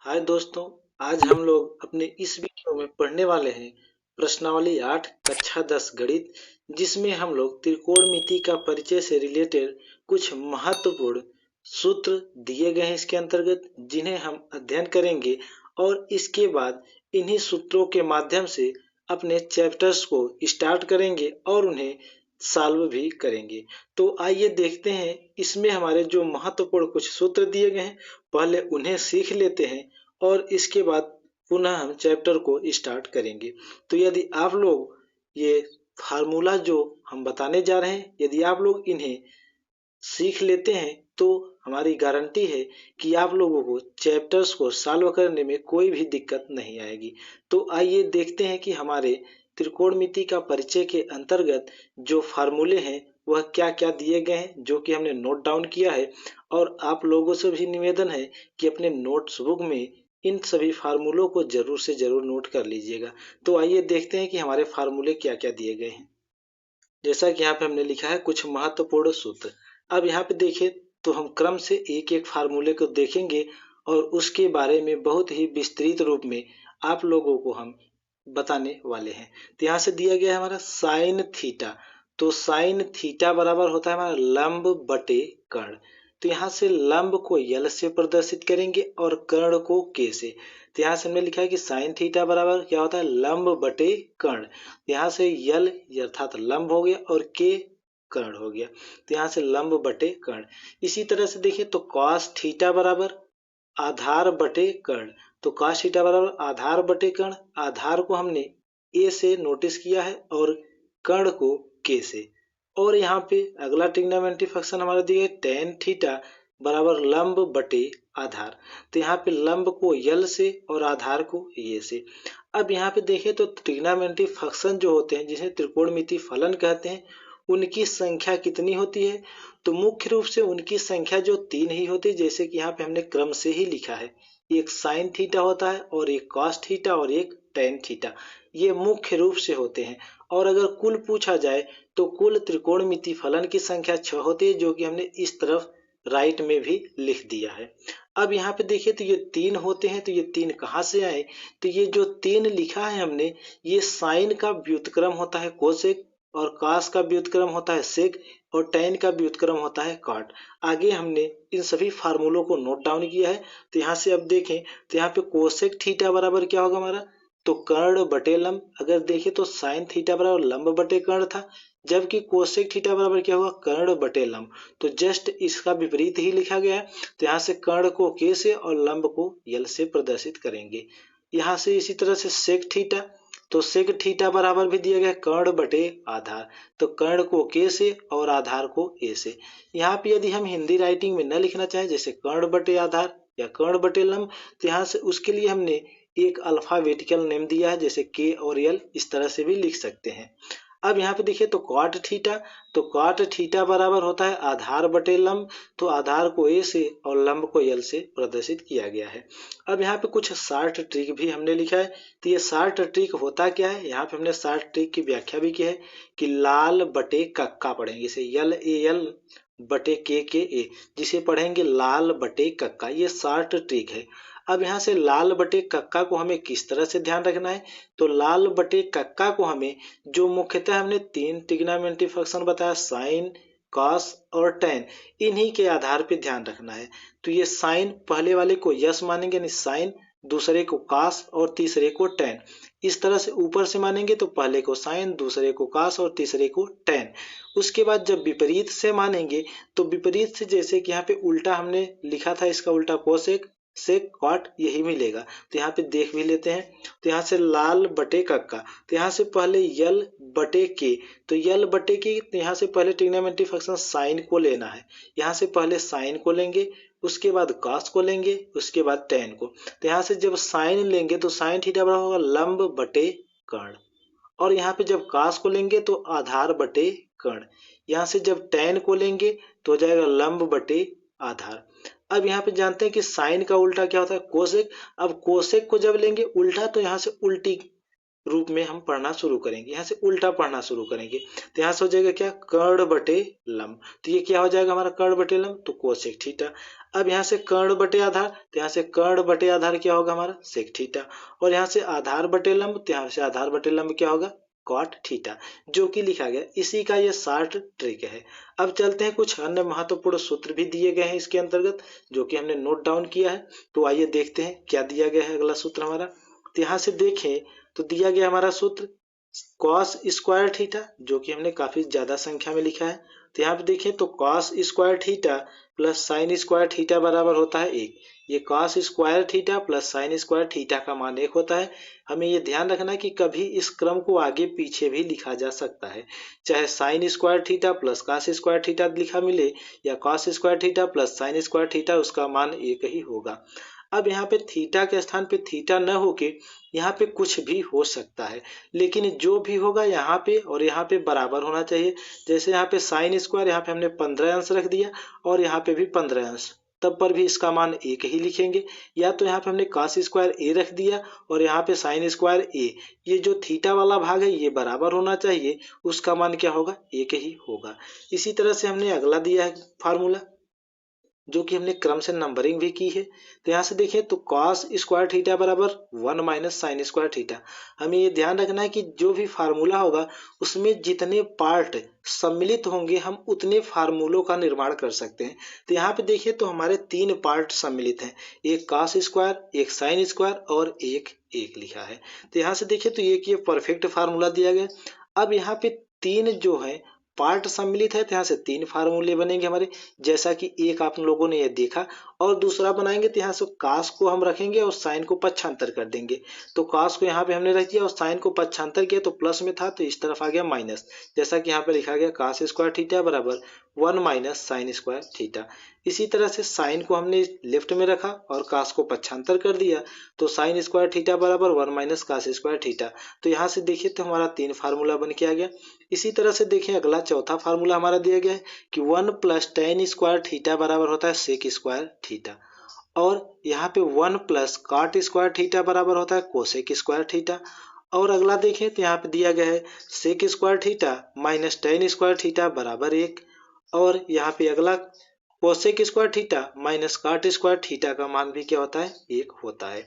हाय दोस्तों। आज हम लोग अपने इस वीडियो में पढ़ने वाले हैं प्रश्नावली 8 कक्षा 10 गणित, जिसमें हम लोग त्रिकोणमिति का परिचय से रिलेटेड कुछ महत्वपूर्ण सूत्र दिए गए हैं इसके अंतर्गत, जिन्हें हम अध्ययन करेंगे और इसके बाद इन्हीं सूत्रों के माध्यम से अपने चैप्टर्स को स्टार्ट करेंगे और उन्हें सॉल्व भी करेंगे। तो आइए देखते हैं इसमें हमारे जो महत्वपूर्ण कुछ सूत्र दिए गए हैं, पहले उन्हें सीख लेते हैं और इसके बाद पुनः हम चैप्टर को स्टार्ट करेंगे। तो यदि आप लोग ये फार्मूला जो हम बताने जा रहे हैं, यदि आप लोग इन्हें सीख लेते हैं तो हमारी गारंटी है कि आप लोगों को चैप्टर्स को सॉल्व करने में कोई भी दिक्कत नहीं आएगी। तो आइए देखते हैं कि हमारे त्रिकोणमिति का परिचय के अंतर्गत जो फार्मूले हैं वह क्या क्या दिए गए हैं, जो कि हमने नोट डाउन किया है। और आप लोगों से भी निवेदन है कि अपने नोट्स बुक में इन सभी फार्मूलों को जरूर से जरूर नोट कर लीजिएगा। तो आइए देखते हैं कि हमारे फार्मूले क्या क्या दिए गए हैं। जैसा कि यहाँ पे हमने लिखा है कुछ महत्वपूर्ण सूत्र। अब यहाँ पे देखिए तो हम क्रम से एक एक फार्मूले को देखेंगे और उसके बारे में बहुत ही विस्तृत रूप में आप लोगों को हम बताने वाले हैं। तो यहाँ से दिया गया है हमारा साइन थीटा। तो साइन थीटा बराबर होता है हमारा लंब बटे कर्ण। तो यहाँ से लंब को यल से प्रदर्शित करेंगे और कर्ण को के से। तो यहाँ से हमने लिखा है कि साइन थीटा बराबर क्या होता है, लंब बटे कर्ण। यहाँ से यल अर्थात लंब हो गया और के कर्ण हो गया। तो यहाँ से लंब बटे कर्ण। इसी तरह से देखिए तो कॉस थीटा बराबर आधार बटे कर्ण। तो कॉस थीटा बराबर आधार बटे कर्ण। आधार को हमने ए से नोटिस किया है और कर्ण को के से। और यहाँ पे अगला ट्रिग्नोमेट्री फंक्शन हमारा दिया है टेन थीटा बराबर लंब बटे आधार। तो यहाँ पे लंब को यल से और आधार को ये से। अब यहाँ पे देखें तो ट्रिग्नोमेट्री फंक्शन जो होते हैं, जिसे त्रिकोणमिति फलन कहते हैं, उनकी संख्या कितनी होती है। तो मुख्य रूप से उनकी संख्या जो तीन ही होती है, जैसे कि यहाँ पे हमने क्रम से ही लिखा है। एक साइन थीटा होता है और एक कॉस थीटा और एक टेन थीटा, ये मुख्य रूप से होते हैं। और अगर कुल पूछा जाए तो कुल त्रिकोणमिति फलन की संख्या 6 होती है, जो कि हमने इस तरफ राइट में भी लिख दिया है। अब यहाँ पे देखिए तो ये तीन होते हैं, तो ये तीन कहाँ से आए। तो ये जो तीन लिखा है हमने, ये साइन का व्युत्क्रम होता है कोसेक, और कॉस का व्युत्क्रम होता है सेक, और टेन का व्युत्क्रम होता है कॉट। आगे हमने इन सभी फार्मूलों को नोट डाउन किया है। तो यहाँ से अब देखें तो यहाँ पे कोसेक थीटा बराबर क्या होगा हमारा, तो कर्ण बटे लंब। अगर देखें तो साइन थीटा बराबर लंब बटे कर्ण था, जबकि कोसेक थीटा बराबर क्या हुआ, कर्ण बटे लंब। तो जस्ट इसका विपरीत ही लिखा गया है। तो यहाँ से कर्ण को के से और लंब को यल से प्रदर्शित करेंगे। यहाँ से इसी तरह से सेक थीटा, तो सेक थीटा बराबर भी दिया गया कर्ण बटे आधार। तो कर्ण को के से और आधार को ए से। यहाँ पे यदि हम हिंदी राइटिंग में न लिखना चाहें, जैसे कर्ण बटे आधार या कर्ण बटे लंब, तो यहाँ से उसके लिए हमने एक अल्फाबेटिकल नेम दिया है, जैसे के और यल, इस तरह से भी लिख सकते हैं। अब यहाँ पे देखिए तो कॉट थीटा, तो कॉट थीटा बराबर होता है आधार बटे लंब। तो आधार को ए से और लंब को यल से प्रदर्शित किया गया है। अब यहाँ पे कुछ शार्ट ट्रिक भी हमने लिखा है। तो ये शार्ट ट्रिक होता क्या है, यहाँ पे हमने शार्ट ट्रिक की व्याख्या भी की है कि लाल बटे कक्का पढ़ेंगे, इसे यल ए यल बटे के ए, जिसे पढ़ेंगे लाल बटे कक्का। ये शार्ट ट्रिक है। अब यहाँ से लाल बटे कक्का को हमें किस तरह से ध्यान रखना है, तो लाल बटे कक्का को हमें जो मुख्यतः हमने तीन ट्रिग्नोमेट्री फंक्शन बताया, साइन कॉस और टेन, इन्हीं के आधार पे ध्यान रखना है। तो ये साइन पहले वाले को यस मानेंगे, यानी साइन, दूसरे को कॉस और तीसरे को टेन। इस तरह से ऊपर से मानेंगे तो पहले को साइन, दूसरे को कॉस और तीसरे को टेन। उसके बाद जब विपरीत से मानेंगे तो विपरीत से, जैसे कि यहाँ पे उल्टा हमने लिखा था, इसका उल्टा कोसेक सेक कॉट, यही मिलेगा। तो यहाँ पे देख भी लेते हैं। तो यहाँ से लाल बटे कक्का, तो यहाँ से पहले यल बटे के, तो यल बटे के, तो यहाँ से पहले ट्रिग्नोमेट्री फंक्शन साइन को लेना है। यहाँ से पहले साइन को लेंगे, उसके बाद कॉस को लेंगे, उसके बाद टेन को। तो यहाँ से जब साइन लेंगे तो साइन थीटा बराबर होगा लंब बटे कर्ण, और यहाँ पे जब कॉस को लेंगे तो आधार बटे कर्ण। यहाँ से जब टेन को लेंगे तो हो जाएगा लंब बटे आधार। अब यहाँ पे जानते हैं कि साइन का उल्टा क्या होता है, कोसेक। अब कोसेक को जब लेंगे उल्टा, तो यहाँ से उल्टी रूप में हम पढ़ना शुरू करेंगे, यहाँ से उल्टा पढ़ना शुरू करेंगे। तो यहाँ से हो जाएगा क्या, कर्ण बटे लंब। तो ये क्या हो जाएगा हमारा कर्ण बटे लंब, तो कोसेक थीटा। अब यहाँ से कर्ण बटे आधार, तो यहाँ से कर्ण बटे आधार क्या होगा हमारा, सेक थीटा। और यहाँ से आधार बटे लंब, तो यहाँ से आधार बटे लंब क्या होगा, कॉट थीटा, जो कि लिखा गया। इसी का ये शॉर्ट ट्रिक है। अब चलते हैं, कुछ अन्य महत्वपूर्ण सूत्र भी दिए गए हैं इसके अंतर्गत, जो कि हमने नोट डाउन किया है। तो आइए देखते हैं क्या दिया गया है अगला सूत्र हमारा। तो यहाँ से देखें तो दिया गया हमारा सूत्र कॉस स्क्वायर थीटा, जो कि हमने काफी ज्यादा संख्या में लिखा है। तो यहाँ पे देखें तो cos square theta plus sine square theta बराबर होता है 1। ये cos square theta plus sine square theta का मान 1 होता है। हमें ये ध्यान रखना है कि कभी इस क्रम को आगे पीछे भी लिखा जा सकता है, चाहे sine square theta plus cos square theta लिखा मिले या cos square theta plus sine square theta, उसका मान 1 ही होगा। अब यहाँ पे थीटा के स्थान पे थीटा न होके यहाँ पे कुछ भी हो सकता है, लेकिन जो भी होगा यहाँ पे और यहाँ पे बराबर होना चाहिए। जैसे यहाँ पे साइन स्क्वायर, यहाँ पे हमने 15 अंश रख दिया और यहाँ पे भी 15 अंश, तब पर भी इसका मान 1 ही लिखेंगे। या तो यहाँ पे हमने कॉस स्क्वायर ए रख दिया और यहाँ पे साइन स्क्वायर ए, ये जो थीटा वाला भाग है ये बराबर होना चाहिए, उसका मान क्या होगा, 1 ही होगा। इसी तरह से हमने अगला दिया है फार्मूला, जो कि हमने क्रम से नंबरिंग भी की है। तो यहाँ से देखिए तो कॉस स्क्वायर थीटा बराबर 1 माइनस साइन स्क्वायर थीटा। हमें ये ध्यान रखना है कि जो भी फार्मूला होगा उसमें जितने पार्ट सम्मिलित होंगे हम उतने फार्मूलों का निर्माण कर सकते हैं। तो यहाँ पे देखिए तो हमारे 3 पार्ट सम्मिलित हैं, एक कॉस स्क्वायर, एक साइन स्क्वायर और एक लिखा है। तो यहाँ से देखिए तो ये परफेक्ट फार्मूला दिया गया। अब यहाँ पे 3 जो है पार्ट सम्मिलित है, तो यहाँ से 3 फार्मूले बनेंगे हमारे, जैसा कि एक आप लोगों ने ये देखा। और दूसरा बनाएंगे तो यहाँ से कॉस को हम रखेंगे और साइन को पक्षांतर कर देंगे। तो कॉस को यहाँ पे हमने रख दिया और साइन को पक्षांतर किया तो प्लस में था, तो इस तरफ आ गया माइनस, जैसा कि यहाँ पे लिखा गया कॉस स्क्वायर थीटा बराबर 1 माइनस साइन स्क्वायर थीटा। इसी तरह से साइन को हमने लेफ्ट में रखा और कॉस को पक्षांतर कर दिया, तो साइन स्क्वायर थीटा बराबर 1 माइनस कॉस स्क्वायर थीटा। तो यहाँ से देखिए तो हमारा 3 फार्मूला बन के आ गया। इसी तरह से देखें अगला चौथा फार्मूला हमारा दिया गया है कि 1 प्लस टेन स्क्वायर थीटा बराबर होता है सेक स्क्वायर थीटा। और यहाँ पे 1 प्लस कॉट स्क्वायर थीटा बराबर होता है कोसेक स्क्वायर थीटा। और अगला देखें तो यहाँ पे दिया गया है sec square theta minus tan square theta बराबर 1। और यहाँ पे अगला cosec square theta minus cot square theta का मान भी क्या होता है, 1 होता है।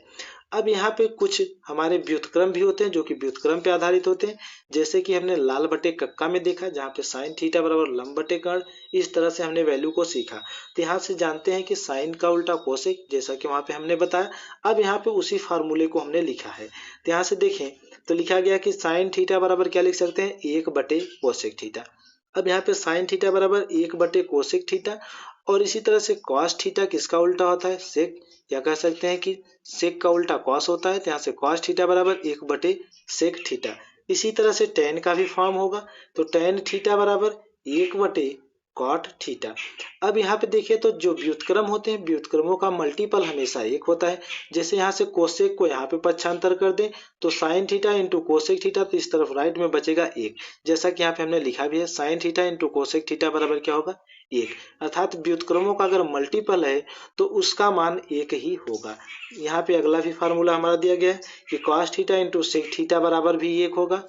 अब यहाँ पे कुछ हमारे व्युत्क्रम भी होते हैं जो कि व्युत्क्रम पे आधारित होते हैं, जैसे कि हमने लाल बटे कक्का में देखा, जहाँ पे साइन थीटा बराबर लंब बटे कर्ण। इस तरह से हमने वैल्यू को सीखा। तो यहाँ से जानते हैं कि साइन का उल्टा कोसेक, जैसा कि वहाँ पे हमने बताया। अब यहाँ पे उसी फार्मूले को हमने लिखा है। तो यहाँ से देखें तो लिखा गया कि साइन थीटा बराबर क्या लिख सकते हैं, 1 बटे कोसेक थीटा। अब यहाँ पे साइन थीटा बराबर 1 बटे कोसेक थीटा। और इसी तरह से कॉस थीटा किसका उल्टा होता है, सेक, या कह सकते हैं कि सेक का उल्टा कॉस होता है। तो यहाँ से कॉस थीटा बराबर 1 बटे सेक थीटा। इसी तरह से टेन का भी फॉर्म होगा, तो टेन थीटा बराबर 1 बटे कॉट थीटा। अब यहाँ पे देखिए तो जो व्युत्क्रम होते हैं, व्युत्क्रमों का मल्टीपल हमेशा 1 होता है। जैसे यहाँ से कोसेक को यहाँ पे पक्षांतर कर दें तो sine theta into cosec theta, तो इस तरफ राइट में बचेगा 1, जैसा कि यहाँ पे हमने लिखा भी है sine theta into cosec theta बराबर क्या होगा, 1। अर्थात व्युत्क्रमों का अगर मल्टीपल है तो उसका मान 1 ही होगा। यहाँ पे अगला भी फार्मूला हमारा दिया गया है कि cos theta into sec theta बराबर भी 1 होगा।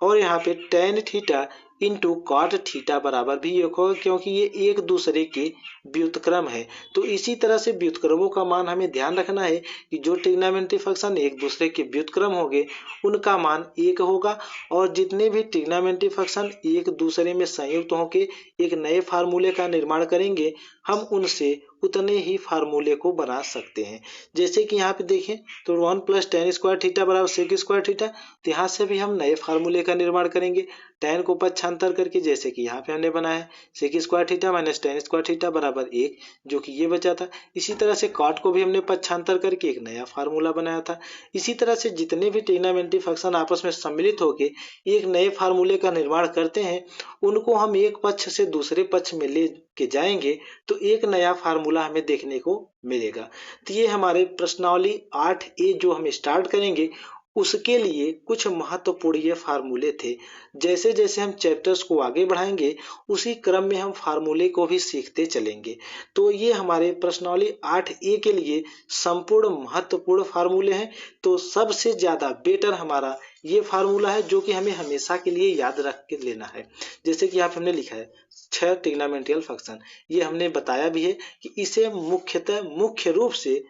और यहाँ पे tan theta into cot theta बराबर भी 1 होगा, क्योंकि ये एक दूसरे के व्युत्क्रम है। तो इसी तरह से व्युत्क्रमों का मान हमें ध्यान रखना है कि जो ट्रिग्नोमेट्री फंक्शन एक दूसरे के व्युत्क्रम होंगे उनका मान 1 होगा, और जितने भी ट्रिग्नोमेट्री फंक्शन एक दूसरे में संयुक्त होकर एक नए फार्मूले का निर्माण करेंगे, हम उनसे उतने ही फार्मूले को बना सकते हैं। जैसे कि यहाँ पे देखें तो 1 प्लस टेन स्क्वायर थीटा बराबर सेक स्क्वायर थीटा, तो यहाँ से भी हम नए फार्मूले का निर्माण करेंगे टेन को पक्षांतर करके, जैसे कि यहाँ पे हमने बनाया है sec square theta minus tan square theta बराबर 1, जो कि ये बचा था। इसी तरह से कॉट को भी हमने पक्षांतर करके एक नया फार्मूला बनाया था। इसी तरह से जितने भी ट्रिग्नोमेट्री फंक्शन आपस में सम्मिलित होकर एक नए फार्मूले का निर्माण करते हैं, उनको हम एक पक्ष से दूसरे पक्ष में ले के जाएंगे तो एक नया फार्मूला हमें देखने को मिलेगा। तो ये हमारे प्रश्नावली 8A जो हम स्टार्ट करेंगे उसके लिए कुछ महत्वपूर्ण ये फार्मूले थे। जैसे जैसे हम चैप्टर्स को आगे बढ़ाएंगे उसी क्रम में हम फार्मूले को भी सीखते चलेंगे। तो ये हमारे प्रश्नावली 8A के लिए संपूर्ण महत्वपूर्ण फार्मूले हैं। तो सबसे ज्यादा बेटर हमारा ये फार्मूला है जो कि हमें हमेशा के लिए याद रख के लेना है। जैसे कि आप हमने लिखा है 6 ट्रिग्नोमेट्रियल फंक्शन, ये हमने बताया भी है कि इसे मुख्य रूप से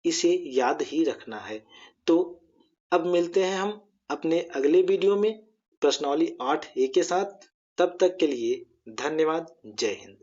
इसे याद ही रखना है। तो अब मिलते हैं हम अपने अगले वीडियो में प्रश्नावली 8A के साथ। तब तक के लिए धन्यवाद। जय हिंद।